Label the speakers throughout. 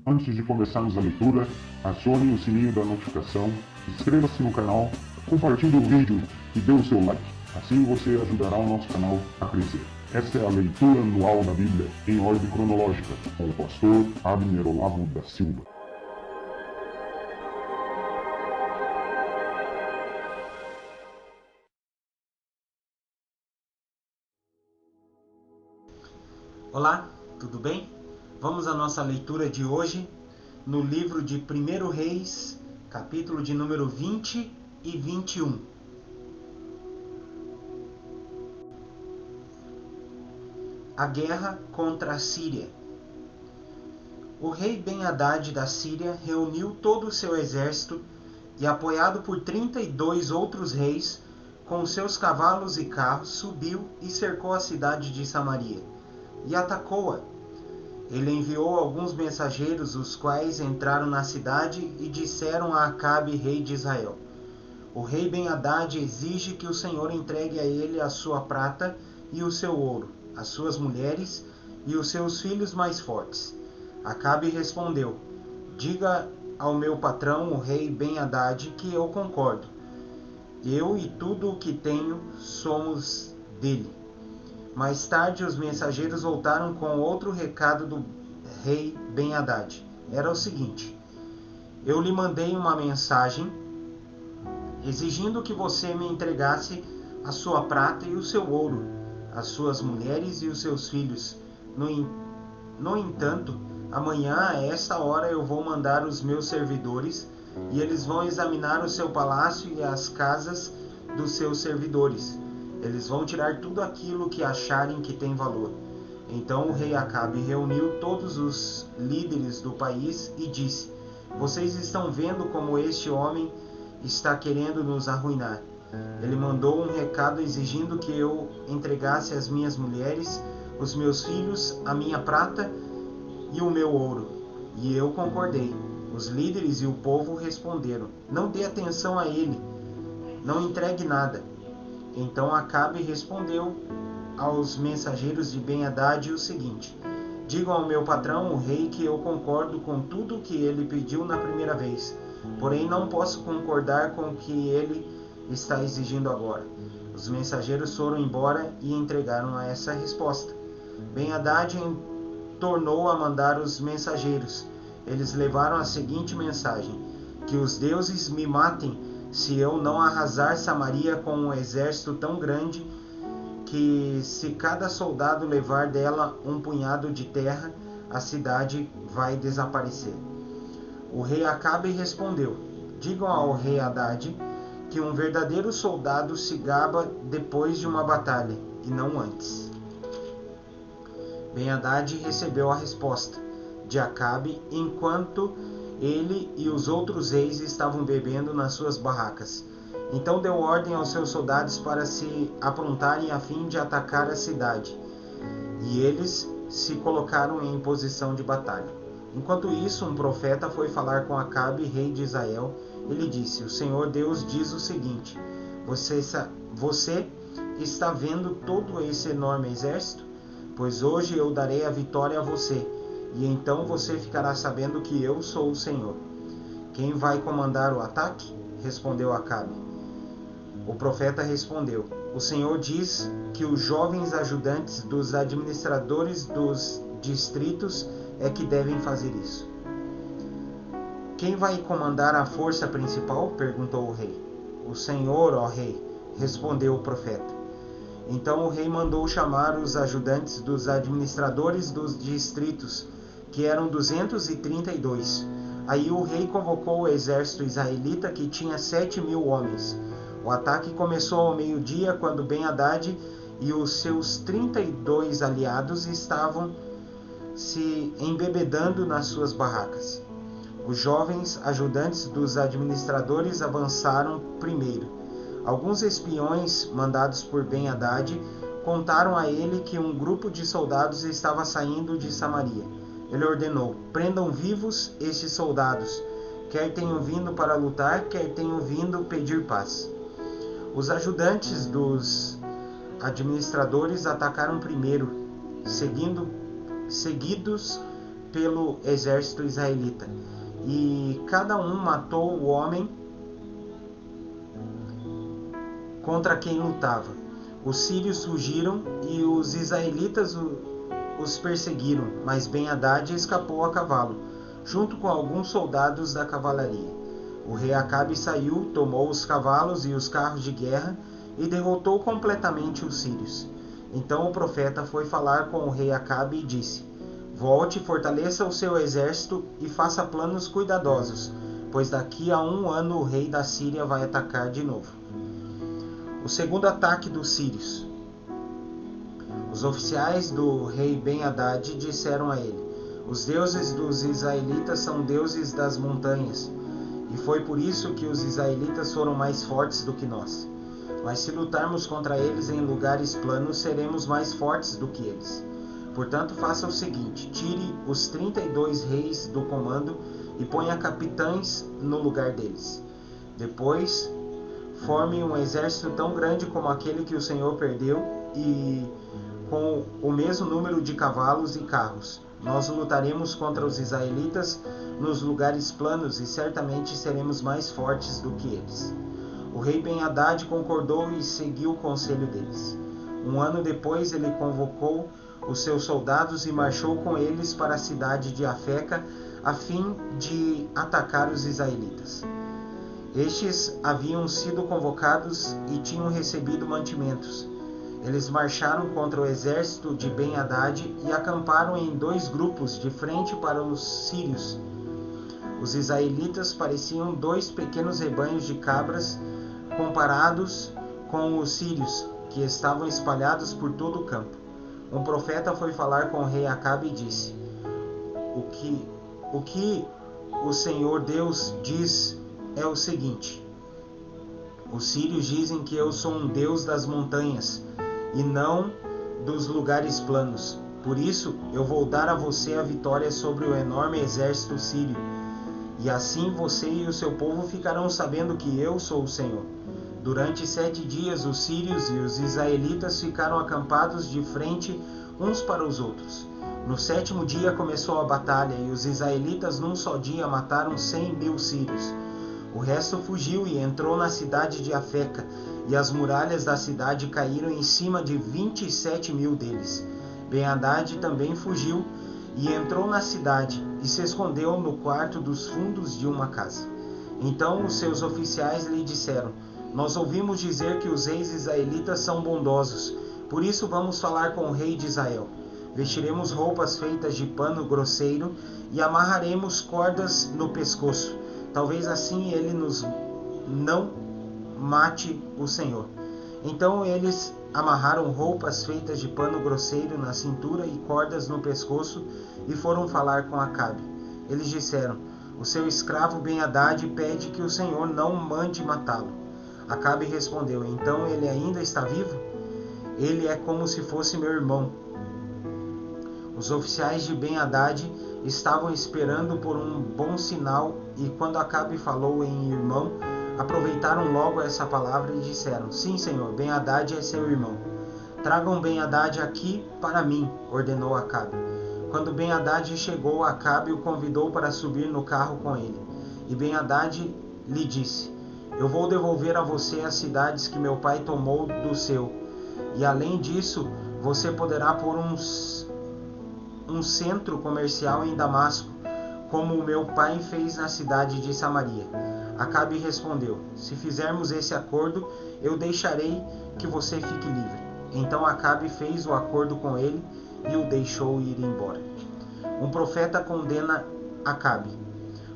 Speaker 1: Antes de começarmos a leitura, acione o sininho da notificação, inscreva-se no canal, compartilhe o vídeo e dê o seu like. Assim você ajudará o nosso canal a crescer. Esta é a leitura anual da Bíblia em ordem cronológica, com o pastor Abner Olavo da Silva.
Speaker 2: Olá, tudo bem? Vamos à nossa leitura de hoje no livro de 1 Reis, capítulo de número 20 e 21. A guerra contra a Síria. O rei Ben-Hadad da Síria reuniu todo o seu exército e, apoiado por 32 outros reis, com seus cavalos e carros, subiu e cercou a cidade de Samaria e atacou-a. Ele enviou alguns mensageiros, os quais entraram na cidade e disseram a Acabe, rei de Israel: o rei Ben-Hadad exige que o Senhor entregue a ele a sua prata e o seu ouro, as suas mulheres e os seus filhos mais fortes. Acabe respondeu: diga ao meu patrão, o rei Ben-Hadad, que eu concordo. Eu e tudo o que tenho somos dele. Mais tarde, os mensageiros voltaram com outro recado do rei Ben-Hadad. Era o seguinte: eu lhe mandei uma mensagem exigindo que você me entregasse a sua prata e o seu ouro, as suas mulheres e os seus filhos. No entanto, amanhã a esta hora eu vou mandar os meus servidores e eles vão examinar o seu palácio e as casas dos seus servidores. Eles vão tirar tudo aquilo que acharem que tem valor. Então o rei Acabe reuniu todos os líderes do país e disse: vocês estão vendo como este homem está querendo nos arruinar. Ele mandou um recado exigindo que eu entregasse as minhas mulheres, os meus filhos, a minha prata e o meu ouro. E eu concordei. Os líderes e o povo responderam: não dê atenção a ele, não entregue nada. Então Acabe respondeu aos mensageiros de Ben-Hadad o seguinte: digam ao meu patrão, o rei, que eu concordo com tudo o que ele pediu na primeira vez, porém não posso concordar com o que ele está exigindo agora. Os mensageiros foram embora e entregaram essa resposta. Ben-Hadad tornou a mandar os mensageiros. Eles levaram a seguinte mensagem: que os deuses me matem se eu não arrasar Samaria com um exército tão grande que, se cada soldado levar dela um punhado de terra, a cidade vai desaparecer. O rei Acabe respondeu: digam ao rei Hadad que um verdadeiro soldado se gaba depois de uma batalha, e não antes. Ben-Hadad recebeu a resposta de Acabe enquanto ele e os outros reis estavam bebendo nas suas barracas. Então deu ordem aos seus soldados para se aprontarem a fim de atacar a cidade, e eles se colocaram em posição de batalha. Enquanto isso, um profeta foi falar com Acabe, rei de Israel. Ele disse: o Senhor Deus diz o seguinte: você está vendo todo esse enorme exército? Pois hoje eu darei a vitória a você, e então você ficará sabendo que eu sou o Senhor. Quem vai comandar o ataque? Respondeu Acabe. O profeta respondeu: o Senhor diz que os jovens ajudantes dos administradores dos distritos é que devem fazer isso. Quem vai comandar a força principal? Perguntou o rei. O Senhor, ó rei, respondeu o profeta. Então o rei mandou chamar os ajudantes dos administradores dos distritos, que eram 232. Aí o rei convocou o exército israelita, que tinha 7.000 homens. O ataque começou ao meio-dia, quando Ben-Hadad e os seus 32 aliados estavam se embebedando nas suas barracas. Os jovens ajudantes dos administradores avançaram primeiro. Alguns espiões mandados por Ben-Hadad contaram a ele que um grupo de soldados estava saindo de Samaria. Ele ordenou: prendam vivos estes soldados, quer tenham vindo para lutar, quer tenham vindo pedir paz. Os ajudantes dos administradores atacaram primeiro, seguidos pelo exército israelita, e cada um matou o homem contra quem lutava. Os sírios fugiram e os israelitas os perseguiram, mas Ben-Hadad escapou a cavalo, junto com alguns soldados da cavalaria. O rei Acabe saiu, tomou os cavalos e os carros de guerra e derrotou completamente os sírios. Então o profeta foi falar com o rei Acabe e disse: volte, fortaleça o seu exército e faça planos cuidadosos, pois daqui a 1 ano o rei da Síria vai atacar de novo. O segundo ataque dos sírios. Os oficiais do rei Ben-Hadad disseram a ele: os deuses dos israelitas são deuses das montanhas, e foi por isso que os israelitas foram mais fortes do que nós. Mas se lutarmos contra eles em lugares planos, seremos mais fortes do que eles. Portanto, faça o seguinte: tire os 32 reis do comando e ponha capitães no lugar deles. Depois, forme um exército tão grande como aquele que o Senhor perdeu e com o mesmo número de cavalos e carros. Nós lutaremos contra os israelitas nos lugares planos e certamente seremos mais fortes do que eles. O rei Ben-Hadad concordou e seguiu o conselho deles. 1 ano depois, ele convocou os seus soldados e marchou com eles para a cidade de Afeca, a fim de atacar os israelitas. Estes haviam sido convocados e tinham recebido mantimentos. Eles marcharam contra o exército de Ben-Hadad e acamparam em 2 grupos de frente para os sírios. Os israelitas pareciam 2 pequenos rebanhos de cabras comparados com os sírios, que estavam espalhados por todo o campo. Um profeta foi falar com o rei Acabe e disse: O que o Senhor Deus diz é o seguinte: os sírios dizem que eu sou um Deus das montanhas e não dos lugares planos. Por isso, eu vou dar a você a vitória sobre o enorme exército sírio. E assim você e o seu povo ficarão sabendo que eu sou o Senhor. Durante 7 dias, os sírios e os israelitas ficaram acampados de frente uns para os outros. No 7º dia começou a batalha, e os israelitas num só dia mataram 100.000 sírios. O resto fugiu e entrou na cidade de Afeca, e as muralhas da cidade caíram em cima de 27.000 deles. Ben-Hadad também fugiu e entrou na cidade e se escondeu no quarto dos fundos de uma casa. Então os seus oficiais lhe disseram: nós ouvimos dizer que os reis israelitas são bondosos, por isso vamos falar com o rei de Israel. Vestiremos roupas feitas de pano grosseiro e amarraremos cordas no pescoço. Talvez assim ele não mate o Senhor. Então eles amarraram roupas feitas de pano grosseiro na cintura e cordas no pescoço e foram falar com Acabe. Eles disseram: o seu escravo Ben-Hadad pede que o Senhor não mande matá-lo. Acabe respondeu: então ele ainda está vivo? Ele é como se fosse meu irmão. Os oficiais de Ben-Hadad estavam esperando por um bom sinal, e quando Acabe falou em irmão, aproveitaram logo essa palavra e disseram: sim, Senhor, Ben-Hadad é seu irmão. Tragam Ben-Hadad aqui para mim, ordenou Acabe. Quando Ben-Hadad chegou, Acabe o convidou para subir no carro com ele. E Ben-Hadad lhe disse: eu vou devolver a você as cidades que meu pai tomou do seu. E além disso, você poderá pôr um centro comercial em Damasco, como o meu pai fez na cidade de Samaria. Acabe respondeu: se fizermos esse acordo, eu deixarei que você fique livre. Então Acabe fez o acordo com ele e o deixou ir embora. Um profeta condena Acabe.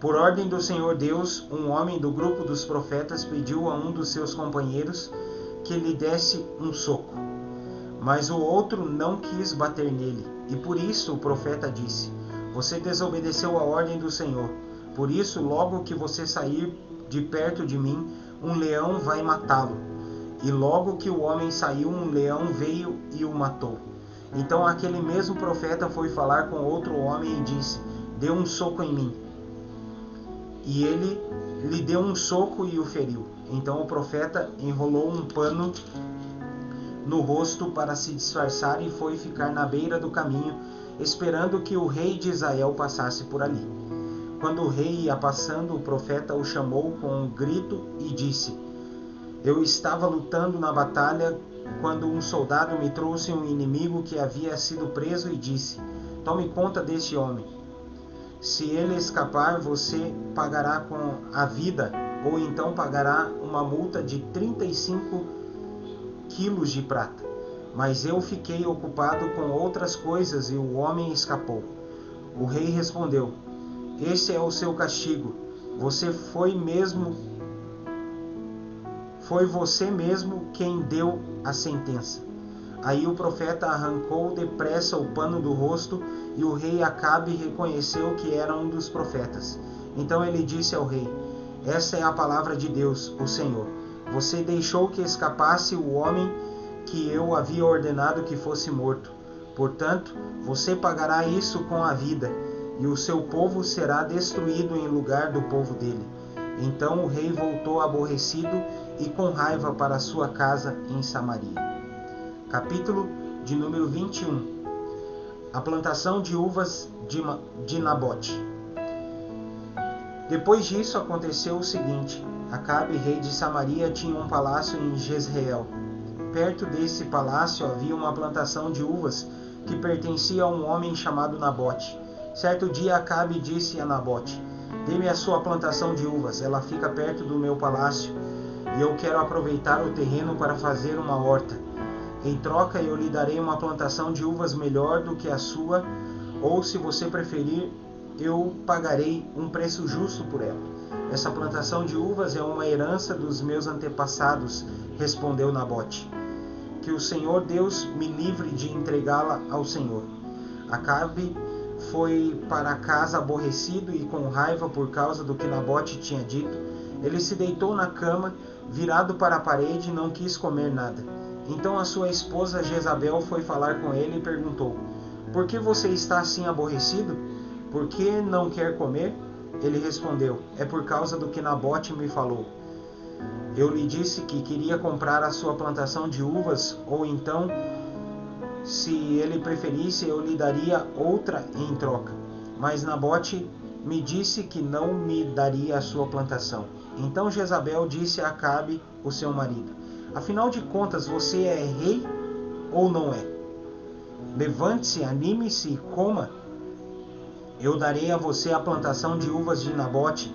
Speaker 2: Por ordem do Senhor Deus, um homem do grupo dos profetas pediu a um dos seus companheiros que lhe desse um soco. Mas o outro não quis bater nele, e por isso o profeta disse: você desobedeceu a ordem do Senhor. Por isso, logo que você sair de perto de mim, um leão vai matá-lo. E logo que o homem saiu, um leão veio e o matou. Então aquele mesmo profeta foi falar com outro homem e disse: dê um soco em mim. E ele lhe deu um soco e o feriu. Então o profeta enrolou um pano no rosto para se disfarçar e foi ficar na beira do caminho, esperando que o rei de Israel passasse por ali. Quando o rei ia passando, o profeta o chamou com um grito e disse: Eu estava lutando na batalha quando um soldado me trouxe um inimigo que havia sido preso e disse: Tome conta deste homem. Se ele escapar, você pagará com a vida, ou então pagará uma multa de 35 quilos de prata. Mas eu fiquei ocupado com outras coisas e o homem escapou. O rei respondeu: Esse é o seu castigo. Foi você mesmo quem deu a sentença. Aí o profeta arrancou depressa o pano do rosto e o rei Acabe reconheceu que era um dos profetas. Então ele disse ao rei: Essa é a palavra de Deus, o Senhor. Você deixou que escapasse o homem que eu havia ordenado que fosse morto. Portanto, você pagará isso com a vida, e o seu povo será destruído em lugar do povo dele. Então o rei voltou aborrecido e com raiva para sua casa em Samaria. Capítulo de número 21. A plantação de uvas de Nabote. Depois disso aconteceu o seguinte: Acabe, rei de Samaria, tinha um palácio em Jezreel. Perto desse palácio havia uma plantação de uvas que pertencia a um homem chamado Nabote. Certo dia Acabe disse a Nabote: Dê-me a sua plantação de uvas, ela fica perto do meu palácio, e eu quero aproveitar o terreno para fazer uma horta. Em troca eu lhe darei uma plantação de uvas melhor do que a sua, ou se você preferir, eu pagarei um preço justo por ela. Essa plantação de uvas é uma herança dos meus antepassados, respondeu Nabote. Que o Senhor Deus me livre de entregá-la ao Senhor. Acabe foi para casa aborrecido e com raiva por causa do que Nabote tinha dito. Ele se deitou na cama, virado para a parede, e não quis comer nada. Então a sua esposa Jezabel foi falar com ele e perguntou: Por que você está assim aborrecido? Por que não quer comer? Ele respondeu: É por causa do que Nabote me falou. Eu lhe disse que queria comprar a sua plantação de uvas, ou então, se ele preferisse, eu lhe daria outra em troca. Mas Nabote me disse que não me daria a sua plantação. Então Jezabel disse a Acabe, o seu marido: Afinal de contas, você é rei ou não é? Levante-se, anime-se e coma. Eu darei a você a plantação de uvas de Nabote,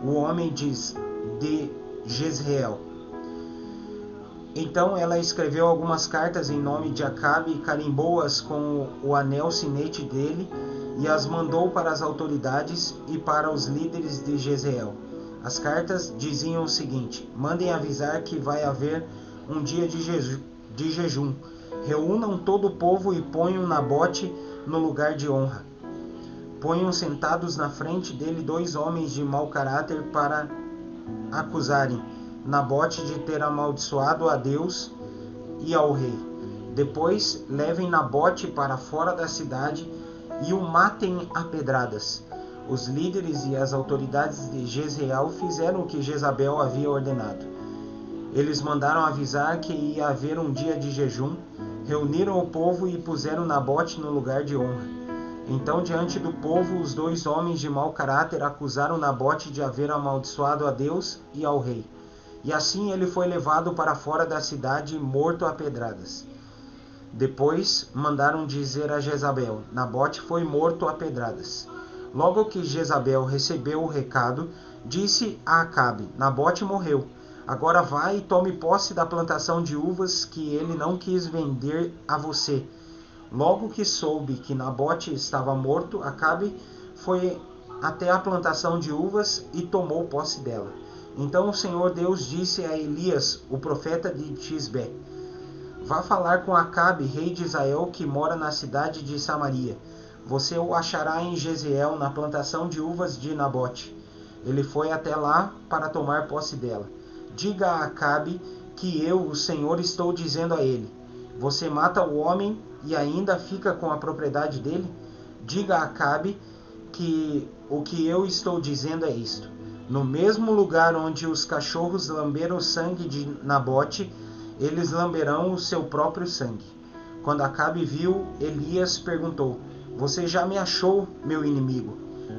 Speaker 2: o homem de Jezreel. Então ela escreveu algumas cartas em nome de Acabe e carimbou-as com o anel sinete dele e as mandou para as autoridades e para os líderes de Jezreel. As cartas diziam o seguinte: Mandem avisar que vai haver um dia de jejum. Reúnam todo o povo e ponham Nabote no lugar de honra. Ponham sentados na frente dele 2 homens de mau caráter para acusarem Nabote de ter amaldiçoado a Deus e ao rei. Depois levem Nabote para fora da cidade e o matem a pedradas. Os líderes e as autoridades de Jezreel fizeram o que Jezabel havia ordenado. Eles mandaram avisar que ia haver um dia de jejum, reuniram o povo e puseram Nabote no lugar de honra. Então, diante do povo, os 2 homens de mau caráter acusaram Nabote de haver amaldiçoado a Deus e ao rei. E assim ele foi levado para fora da cidade, morto a pedradas. Depois mandaram dizer a Jezabel: Nabote foi morto a pedradas. Logo que Jezabel recebeu o recado, disse a Acabe: Nabote morreu. Agora vai e tome posse da plantação de uvas que ele não quis vender a você. Logo que soube que Nabote estava morto, Acabe foi até a plantação de uvas e tomou posse dela. Então o Senhor Deus disse a Elias, o profeta de Tisbé: Vá falar com Acabe, rei de Israel, que mora na cidade de Samaria. Você o achará em Jezreel, na plantação de uvas de Nabote. Ele foi até lá para tomar posse dela. Diga a Acabe que eu, o Senhor, estou dizendo a ele: Você mata o homem e ainda fica com a propriedade dele? Diga a Acabe que o que eu estou dizendo é isto: no mesmo lugar onde os cachorros lamberam o sangue de Nabote, eles lamberão o seu próprio sangue. Quando Acabe viu, Elias perguntou: Você já me achou, meu inimigo?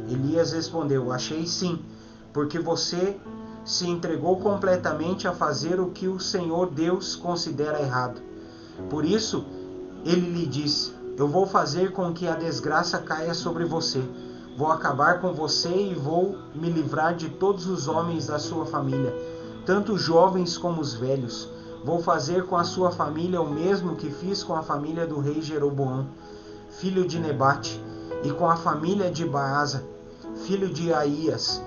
Speaker 2: Elias respondeu: Achei sim, porque você se entregou completamente a fazer o que o Senhor Deus considera errado. Por isso, ele lhe disse: Eu vou fazer com que a desgraça caia sobre você. Vou acabar com você e vou me livrar de todos os homens da sua família, tanto os jovens como os velhos. Vou fazer com a sua família o mesmo que fiz com a família do rei Jeroboão, filho de Nebate, e com a família de Baasa, filho de Aías,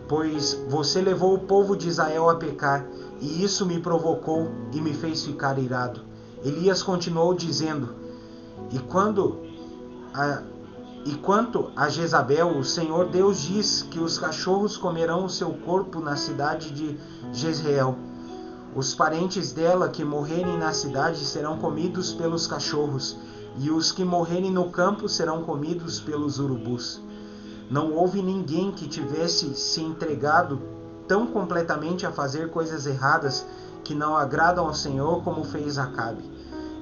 Speaker 2: pois você levou o povo de Israel a pecar, e isso me provocou e me fez ficar irado. Elias continuou dizendo: E quanto a Jezabel, o Senhor Deus diz que os cachorros comerão o seu corpo na cidade de Jezreel. Os parentes dela que morrerem na cidade serão comidos pelos cachorros, e os que morrerem no campo serão comidos pelos urubus. Não houve ninguém que tivesse se entregado tão completamente a fazer coisas erradas que não agradam ao Senhor como fez Acabe.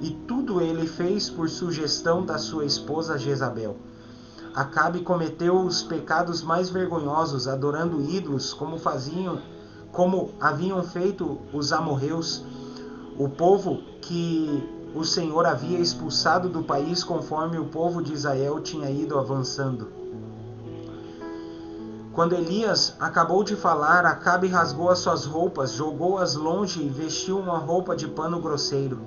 Speaker 2: E tudo ele fez por sugestão da sua esposa Jezabel. Acabe cometeu os pecados mais vergonhosos, adorando ídolos, como haviam feito os amorreus, o povo que o Senhor havia expulsado do país conforme o povo de Israel tinha ido avançando. Quando Elias acabou de falar, Acabe rasgou as suas roupas, jogou-as longe e vestiu uma roupa de pano grosseiro.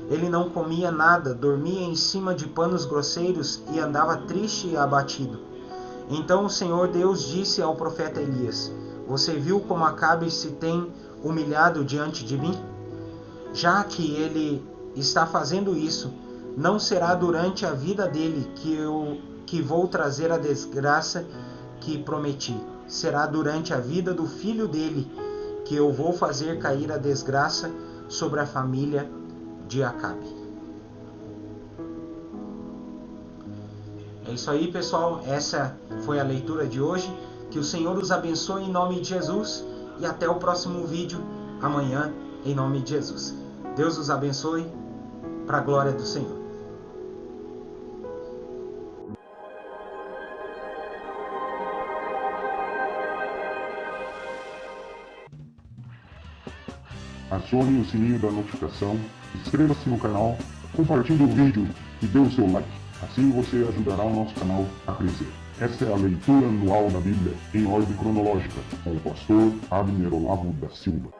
Speaker 2: Ele não comia nada, dormia em cima de panos grosseiros e andava triste e abatido. Então o Senhor Deus disse ao profeta Elias: Você viu como Acabe se tem humilhado diante de mim? Já que ele está fazendo isso, não será durante a vida dele que vou trazer a desgraça que prometi. Será durante a vida do filho dele que eu vou fazer cair a desgraça sobre a família de Acabe. É isso aí, pessoal. Essa foi a leitura de hoje. Que o Senhor os abençoe em nome de Jesus. E até o próximo vídeo amanhã, em nome de Jesus. Deus os abençoe para a glória do Senhor.
Speaker 1: Acione o sininho da notificação, inscreva-se no canal, compartilhe o vídeo e dê o seu like. Assim você ajudará o nosso canal a crescer. Esta é a leitura anual da Bíblia em ordem cronológica, com o pastor Abner Olavo da Silva.